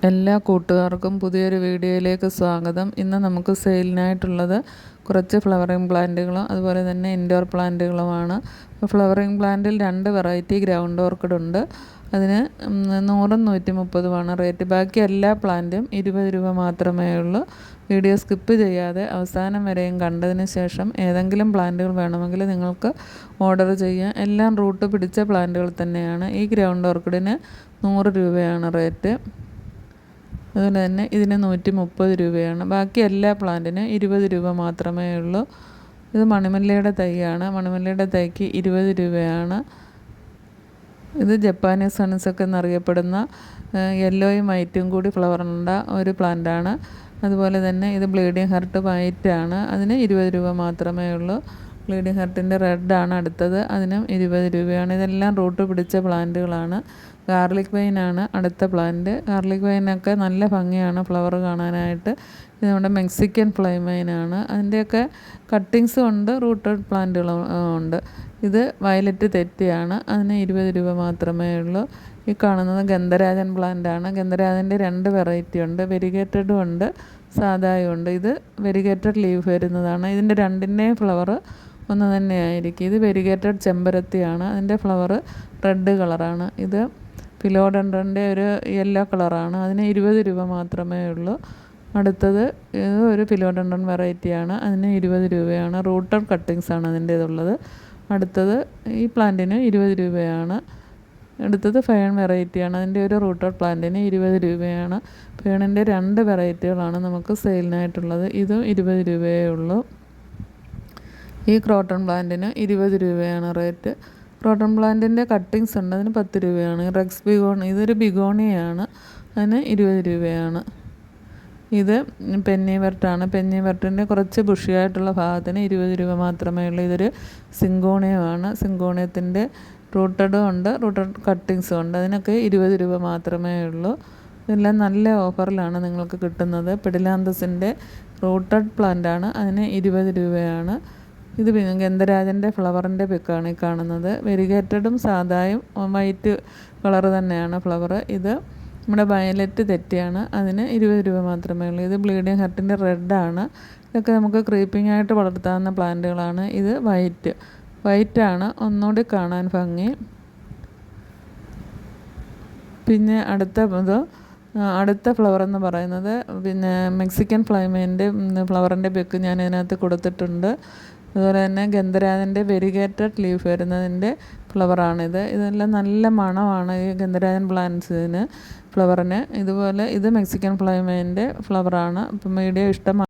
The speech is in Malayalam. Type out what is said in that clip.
എല്ലാ കൂട്ടുകാർക്കും പുതിയൊരു വീഡിയോയിലേക്ക് സ്വാഗതം. ഇന്ന് നമുക്ക് സെയിലിനായിട്ടുള്ളത് കുറച്ച് ഫ്ലവറിങ് പ്ലാന്റുകളും അതുപോലെ തന്നെ ഇൻഡോർ പ്ലാന്റുകളുമാണ്. അപ്പോൾ ഫ്ലവറിങ് പ്ലാന്റിൽ 2 വെറൈറ്റി ഗ്രൗണ്ട് ഓർക്കിഡ് ഉണ്ട്. അതിന് 100-ഉം 130-ഉമാണ് റേറ്റ്. ബാക്കി എല്ലാ പ്ലാന്റും 20 രൂപ മാത്രമേ ഉള്ളൂ. വീഡിയോ സ്കിപ്പ് ചെയ്യാതെ അവസാനം വരെയും കണ്ടതിന് ശേഷം ഏതെങ്കിലും പ്ലാന്റുകൾ വേണമെങ്കിൽ നിങ്ങൾക്ക് ഓർഡർ ചെയ്യാം. എല്ലാം റൂട്ട് പിടിച്ച പ്ലാന്റുകൾ തന്നെയാണ്. ഈ ഗ്രൗണ്ട് ഓർക്കിഡിന് 100 രൂപയാണ് റേറ്റ്. അതുപോലെ തന്നെ ഇതിന് 130 രൂപയാണ്. ബാക്കി എല്ലാ പ്ലാന്റിനും 20 രൂപ മാത്രമേ ഉള്ളൂ. ഇത് മണിമല്ലിയുടെ തൈയാണ്. മണിമല്ലിയുടെ തൈക്ക് 20 രൂപയാണ്. ഇത് ജപ്പാനീസ് ഹണിസൊക്കെ എന്നറിയപ്പെടുന്ന യെല്ലോയും വൈറ്റും കൂടി ഫ്ലവറുള്ള ഒരു പ്ലാന്റാണ്. അതുപോലെ തന്നെ ഇത് ബ്ലീഡിങ് ഹാർട്ട് വൈറ്റാണ്. അതിന് 20 രൂപ മാത്രമേ ഉള്ളൂ. ബ്ലീഡിങ് ഹാർട്ടിൻ്റെ റെഡാണ് അടുത്തത്. അതിനും 20 രൂപയാണ്. ഇതെല്ലാം റൂട്ട് പിടിച്ച പ്ലാന്റുകളാണ്. ഗാർലിക് വൈനാണ് അടുത്ത പ്ലാന്റ്. ഗാർലിക് വൈനൊക്കെ നല്ല ഭംഗിയാണ് ഫ്ലവർ കാണാനായിട്ട്. ഇത് നമ്മുടെ മെക്സിക്കൻ ഫ്ലൈം വൈനാണ്. അതിൻ്റെയൊക്കെ കട്ടിങ്സും ഉണ്ട്, റൂട്ടഡ് പ്ലാന്റുകളും ഉണ്ട്. ഇത് വയലറ്റ് തെറ്റിയാണ്. അതിന് 20 രൂപ മാത്രമേ ഉള്ളൂ. ഈ കാണുന്നത് ഗന്ധരാജൻ പ്ലാന്റാണ്. ഗന്ധരാജൻ്റെ 2 വെറൈറ്റി ഉണ്ട്. വെരിഗേറ്റഡും ഉണ്ട്, സാധായും ഉണ്ട്. ഇത് വെരിഗേറ്റഡ് ലീഫ് വരുന്നതാണ്. ഇതിൻ്റെ രണ്ടിൻ്റെയും ഫ്ലവർ ഒന്ന് തന്നെയായിരിക്കും. ഇത് വെരിഗേറ്റഡ് ചെമ്പരത്തിയാണ്. അതിൻ്റെ ഫ്ലവർ റെഡ് കളറാണ്. ഇത് ഫിലോഡൻഡ്രൻ്റെ ഒരു യെല്ലോ കളറാണ്. അതിന് 20 രൂപ മാത്രമേ ഉള്ളൂ. അടുത്തത് ഇത് ഒരു ഫിലോഡൻഡ്രൻ വെറൈറ്റിയാണ്. അതിന് 20 രൂപയാണ്. റൂട്ടഡ് കട്ടിങ്സാണ് അതിൻ്റേതുള്ളത്. അടുത്തത് ഈ പ്ലാന്റിന് 20 രൂപയാണ്. അടുത്തത് ഫേൺ വെറൈറ്റിയാണ്. അതിൻ്റെ ഒരു റൂട്ടഡ് പ്ലാന്റിന് 20 രൂപയാണ്. ഫേണിൻ്റെ 2 വെറൈറ്റികളാണ് നമുക്ക് സെയിലിനായിട്ടുള്ളത്. ഇതും 20 രൂപയേ ഉള്ളൂ. ഈ ക്രോട്ടൺ പ്ലാന്റിന് 20 രൂപയാണ് റേറ്റ്. ക്രോട്ടൺ പ്ലാന്റിൻ്റെ കട്ടിങ്സ് ഉണ്ട്. അതിന് 10 രൂപയാണ്. റെക്സ് ബിഗോണി, ഇതൊരു ബിഗോണിയാണ്. അതിന് 20 രൂപയാണ്. ഇത് പെന്നിവർട്ടാണ്. പെന്നിവർട്ടിൻ്റെ കുറച്ച് ബുഷിയായിട്ടുള്ള ഭാഗത്തിന് 20 രൂപ മാത്രമേ ഉള്ളൂ. ഇതൊരു സിങ്കോണിയമാണ്. സിങ്കോണിയത്തിൻ്റെ റൂട്ടഡും ഉണ്ട്, റൂട്ടഡ് കട്ടിങ്സും ഉണ്ട്. അതിനൊക്കെ 20 രൂപ മാത്രമേ ഉള്ളൂ. ഇതെല്ലാം നല്ല ഓഫറിലാണ് നിങ്ങൾക്ക് കിട്ടുന്നത്. പെഡിലാന്തസിൻ്റെ റൂട്ടഡ് പ്ലാന്റാണ്. അതിന് 20 രൂപയാണ്. ഇത് ഗന്ധരാജൻ്റെ ഫ്ലവറിൻ്റെ പിക്കാണ് ഈ കാണുന്നത്. വെരിഗേറ്റഡും സാധായും വൈറ്റ് കളർ തന്നെയാണ് ഫ്ലവർ. ഇത് നമ്മുടെ വയലറ്റ് തെറ്റിയാണ്. അതിന് 20 രൂപ മാത്രമേ ഉള്ളൂ. ഇത് ബ്ലീഡിങ് ഹാർട്ടിൻ്റെ റെഡാണ്. ഇതൊക്കെ നമുക്ക് ക്രീപ്പിംഗ് ആയിട്ട് വളർത്താവുന്ന പ്ലാന്റുകളാണ്. ഇത് വൈറ്റാണ് ഒന്നുകൂടി കാണാൻ ഭംഗി. പിന്നെ അടുത്ത ഫ്ലവർ എന്ന് പറയുന്നത് പിന്നെ മെക്സിക്കൻ ഫ്ലൈമേൻ്റെ ഫ്ലവറിൻ്റെ പിക്ക് ഞാൻ ഇതിനകത്ത് കൊടുത്തിട്ടുണ്ട്. അതുപോലെ തന്നെ ഗന്ധരാജൻ്റെ വെരിഗേറ്റഡ് ലീഫ് വരുന്നതിൻ്റെ ഫ്ലവറാണിത്. ഇതെല്ലാം നല്ല മണമാണ് ഈ ഗന്ധരാജൻ പ്ലാന്റ്സിന്, ഫ്ലവറിന്. ഇതുപോലെ ഇത് മെക്സിക്കൻ ഫ്ലൈമേൻ്റെ ഫ്ലവറാണ്. അപ്പം വീഡിയോ ഇഷ്ടമാണ്.